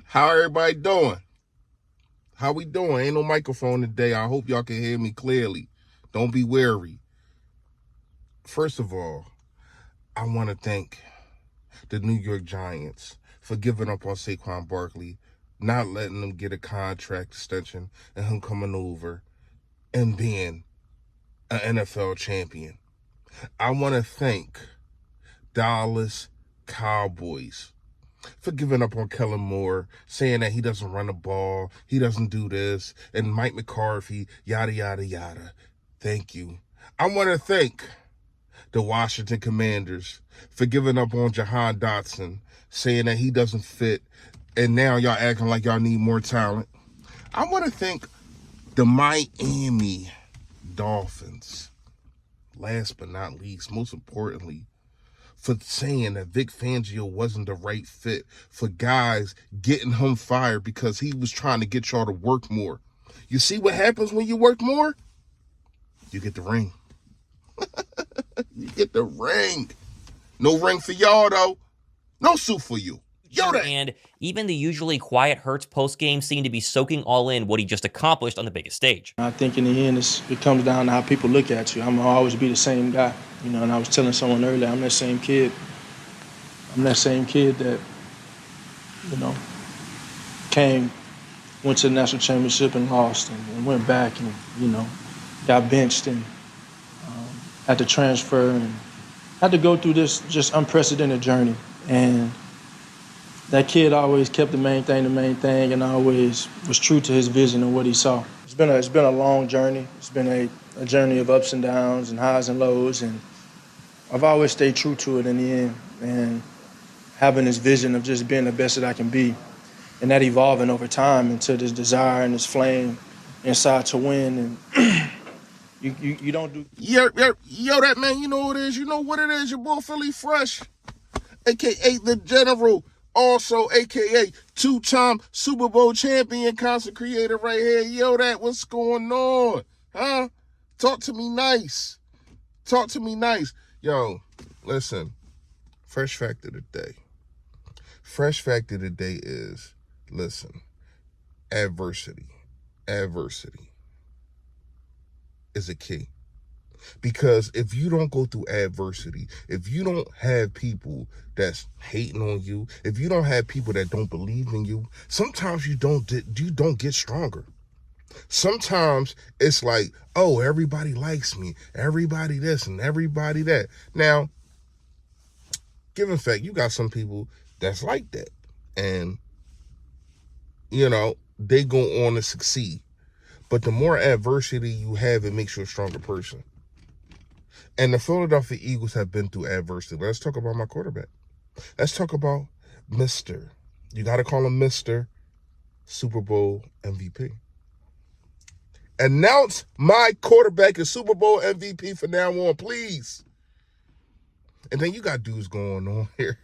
How everybody doing? How we doing? Ain't no microphone today. I hope y'all can hear me clearly. Don't be wary. First of all, I want to thank the New York Giants for giving up on Saquon Barkley, not letting him get a contract extension, and him coming over and being an NFL champion. I want to thank Dallas Cowboys for giving up on Kellen Moore, saying that he doesn't run the ball, he doesn't do this, and Mike McCarthy, yada, yada, yada. Thank you. I want to thank the Washington Commanders for giving up on Jahan Dotson, saying that he doesn't fit, and now y'all acting like y'all need more talent. I want to thank the Miami Dolphins, last but not least, most importantly, for saying that Vic Fangio wasn't the right fit, for guys getting him fired because he was trying to get y'all to work more. You see what happens when you work more? You get the ring. You get the ring. No ring for y'all, though. No suit for you. And even the usually quiet Hurts postgame seemed to be soaking all in what he just accomplished on the biggest stage. I think in the end, it comes down to how people look at you. I'm going to always be the same guy. And I was telling someone earlier, I'm that same kid. I'm that same kid that, went to the national championship and lost and went back and, got benched and had to transfer and had to go through this just unprecedented journey. And that kid always kept the main thing, and always was true to his vision and what he saw. It's been a long journey. It's been a journey of ups and downs and highs and lows, and I've always stayed true to it in the end, and having this vision of just being the best that I can be, and that evolving over time into this desire and this flame inside to win. And you don't do... Yo, that man, you know what it is? You know what it is? Your boy Philly Fresh, a.k.a. The General. Also, a.k.a. two-time Super Bowl champion, content creator right here. Yo, what's going on? Huh? Talk to me nice. Talk to me nice. Yo, listen. Fresh fact of the day. Fresh fact of the day is, listen, adversity is a key. Because if you don't go through adversity, if you don't have people that's hating on you, if you don't have people that don't believe in you, sometimes you don't get stronger. Sometimes it's like, oh, everybody likes me, everybody this and everybody that. Now, given fact, you got some people that's like that, and they go on to succeed. But the more adversity you have, it makes you a stronger person. And the Philadelphia Eagles have been through adversity. Let's talk about my quarterback. Let's talk about Mr. You got to call him Mr. Super Bowl MVP. Announce my quarterback as Super Bowl MVP from now on, please. And then you got dudes going on here.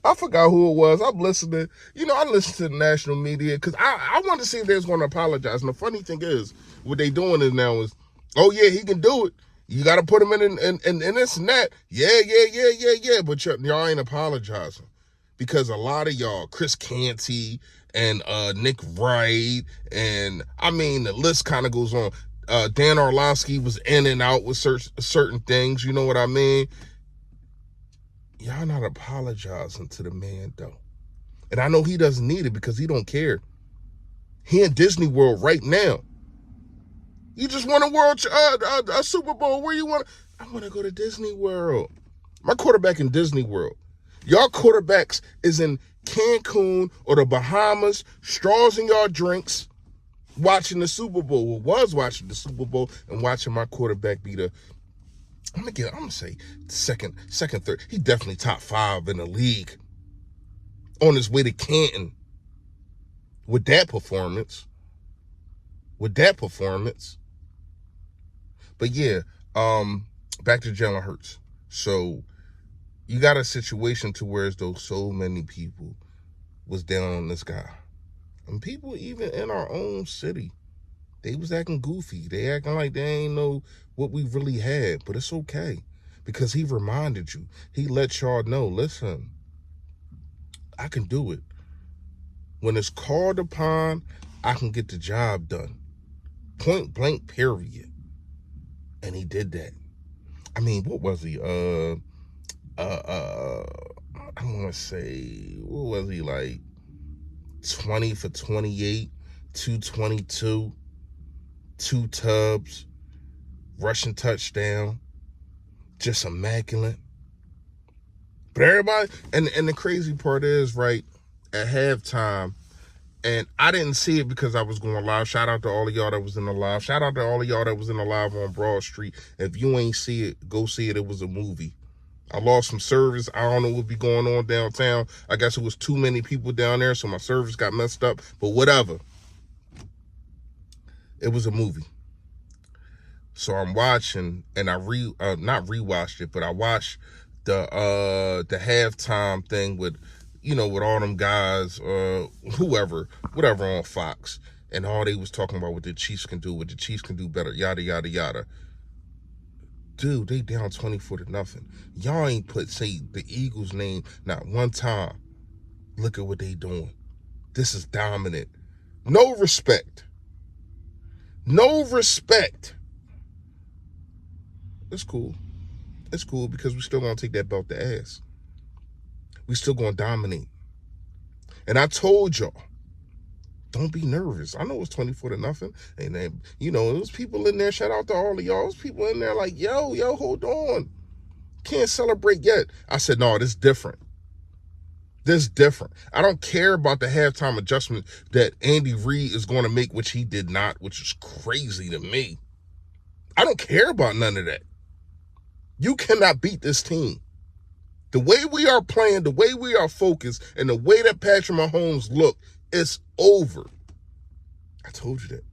I forgot who it was. I'm listening. I listen to the national media because I want to see if they're going to apologize. And the funny thing is, what they doing is now is, oh, yeah, he can do it. You got to put him in this and that. Yeah. But y'all ain't apologizing. Because a lot of y'all, Chris Canty and Nick Wright, and the list kind of goes on. Dan Orlovsky was in and out with certain things. You know what I mean? Y'all not apologizing to the man, though. And I know he doesn't need it because he don't care. He in Disney World right now. You just won a Super Bowl. Where you want? I want to go to Disney World. My quarterback in Disney World. Y'all quarterbacks is in Cancun or the Bahamas, straws in y'all drinks, watching the Super Bowl. Was watching the Super Bowl and watching my quarterback be I'm gonna say second, third. He definitely top 5 in the league. On his way to Canton with that performance. But yeah, back to Jalen Hurts. So you got a situation to where as though so many people was down on this guy. And people even in our own city, they was acting goofy. They acting like they ain't know what we really had. But it's okay. Because he reminded you. He let y'all know, listen, I can do it. When it's called upon, I can get the job done. Point blank, period. And he did that. I mean, what was he? I want to say, what was he, like 20 for 28, 222, 2 tubs, rushing touchdown, just immaculate. But everybody, and the crazy part is, right, at halftime, and I didn't see it because I was going live. Shout out to all of y'all that was in the live. Shout out to all of y'all that was in the live on Broad Street. If you ain't see it, go see it. It was a movie. I lost some service. I don't know what be going on downtown. I guess it was too many people down there, so my service got messed up. But whatever. It was a movie. So I'm watching, and I not rewatched it, but I watched the halftime thing with, you know, with all them guys, whatever on Fox, and all they was talking about what the Chiefs can do, what the Chiefs can do better, yada yada yada. Dude, they down 24-0. Y'all ain't say the Eagles' name not one time. Look at what they doing. This is dominant. No respect. No respect. It's cool. It's cool because we still gonna take that belt to ass. We still gonna dominate. And I told y'all, don't be nervous. I know it's 24-0. And then, you know, there's people in there, shout out to all of y'all. There's people in there like, yo, hold on. Can't celebrate yet. I said, no, this is different. This is different. I don't care about the halftime adjustment that Andy Reid is going to make, which he did not, which is crazy to me. I don't care about none of that. You cannot beat this team. The way we are playing, the way we are focused, and the way that Patrick Mahomes look, it's over. I told you that.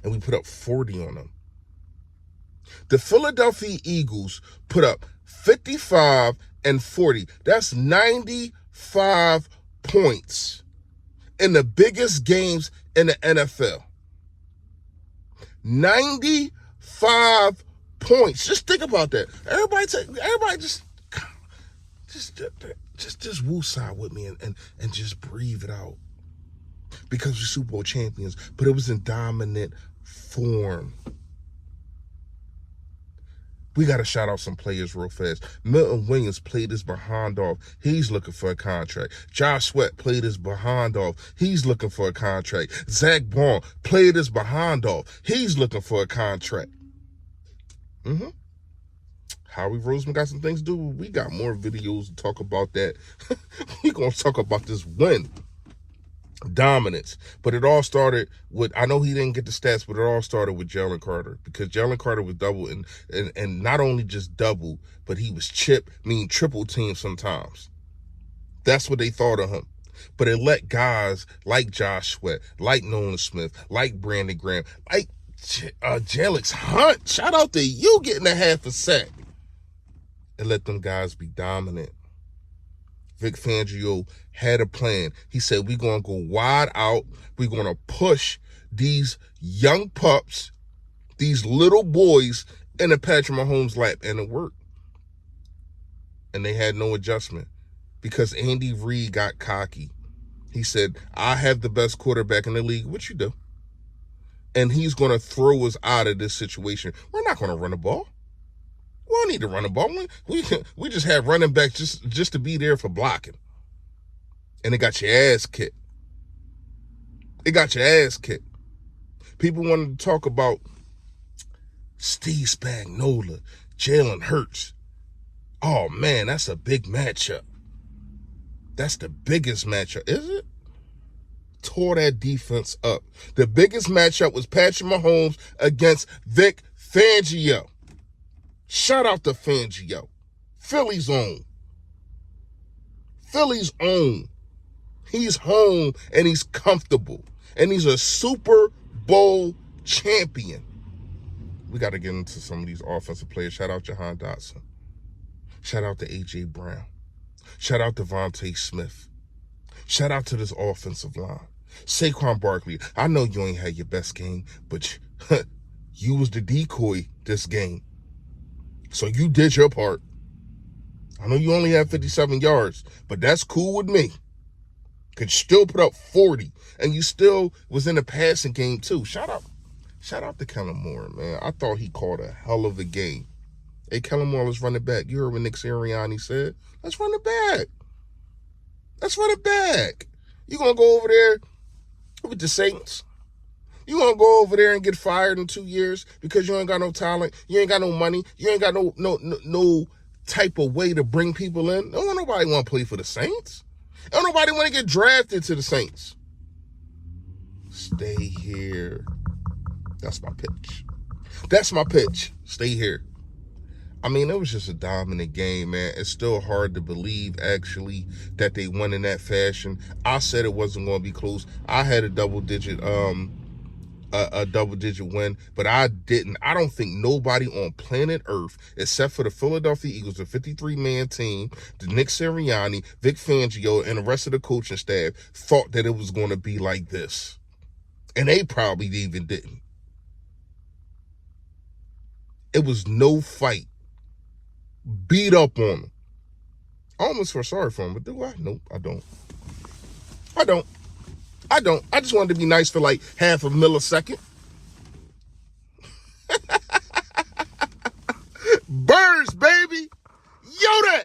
And we put up 40 on them. The Philadelphia Eagles put up 55 and 40. That's 95 points in the biggest games in the NFL. 95 points. Just think about that. Everybody just woosah with me and just breathe it out. Because we're Super Bowl champions, but it was in dominant form. We got to shout out some players real fast. Milton Williams played his behind off. He's looking for a contract. Josh Sweat played his behind off. He's looking for a contract. Zach Baun played his behind off. He's looking for a contract. Howie Roseman got some things to do. We got more videos to talk about that. We're going to talk about this win. Dominance. But it all started with, I know he didn't get the stats, but it all started with Jalen Carter, because Jalen Carter was double and not only just double, but he was triple team sometimes. That's what they thought of him. But it let guys like Josh Sweat, like Nolan Smith, like Brandon Graham, like Jalen Hunt, shout out to you getting a half a sack. And let them guys be dominant. Vic Fangio had a plan. He said, we're going to go wide out. We're going to push these young pups, these little boys, in the Patrick Mahomes' lap. And it worked. And they had no adjustment because Andy Reid got cocky. He said, I have the best quarterback in the league. What you do? And he's going to throw us out of this situation. We're not going to run the ball. We don't need to run the ball. We just have running backs just to be there for blocking. And it got your ass kicked. It got your ass kicked. People wanted to talk about Steve Spagnuolo, Jalen Hurts. Oh, man, that's a big matchup. That's the biggest matchup, is it? Tore that defense up. The biggest matchup was Patrick Mahomes against Vic Fangio. Shout out to Fangio. Philly's own. Philly's own. He's home and he's comfortable. And he's a Super Bowl champion. We got to get into some of these offensive players. Shout out Jahan Dotson. Shout out to A.J. Brown. Shout out to Devontae Smith. Shout out to this offensive line. Saquon Barkley. I know you ain't had your best game, but you was the decoy this game. So you did your part. I know you only had 57 yards, but that's cool with me. could still put up 40, and you still was in the passing game too. Shout out to Kellen Moore, man. I thought he called a hell of a game. Hey, Kellen Moore, let's run it back. You heard what Nick Sirianni said. Let's run it back. Let's run it back. You gonna go over there with the Saints? You gonna go over there and get fired in 2 years because you ain't got no talent, you ain't got no money, you ain't got no type of way to bring people in? Don't nobody want to play for the Saints. Don't nobody want to get drafted to the Saints. Stay here. That's my pitch. That's my pitch. Stay here. I mean, it was just a dominant game, man. It's still hard to believe, actually, that they won in that fashion. I said it wasn't going to be close. I had a double-digit win, but I didn't. I don't think nobody on planet Earth, except for the Philadelphia Eagles, a 53-man team, the Nick Sirianni, Vic Fangio, and the rest of the coaching staff, thought that it was going to be like this. And they probably even didn't. It was no fight. Beat up on them. I almost feel sorry for him, but do I? Nope, I don't. I just wanted to be nice for like half a millisecond.